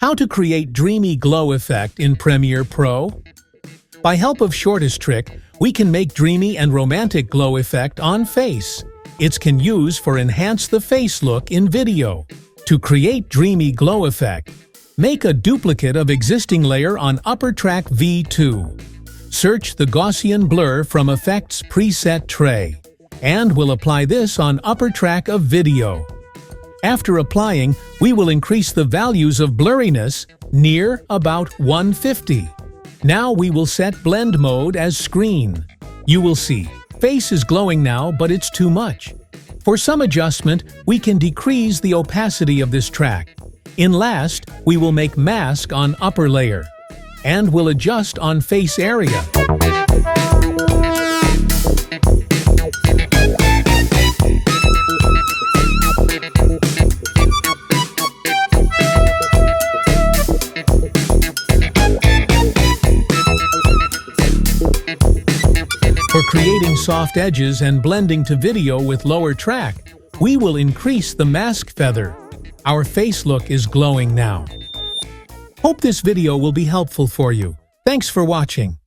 How to create dreamy glow effect in Premiere Pro? By help of shortest trick, we can make dreamy and romantic glow effect on face. It can use for enhance the face look in video. To create dreamy glow effect, make a duplicate of existing layer on upper track V2. Search the Gaussian Blur from Effects preset tray, and we'll apply this on upper track of video. After applying, we will increase the values of blurriness near about 150. Now we will set blend mode as screen. You will see, face is glowing now, but it's too much. For some adjustment, we can decrease the opacity of this track. In last, we will make mask on upper layer, and we'll adjust on face area. For creating soft edges and blending to video with lower track, we will increase the mask feather. Our face look is glowing now. Hope this video will be helpful for you. Thanks for watching.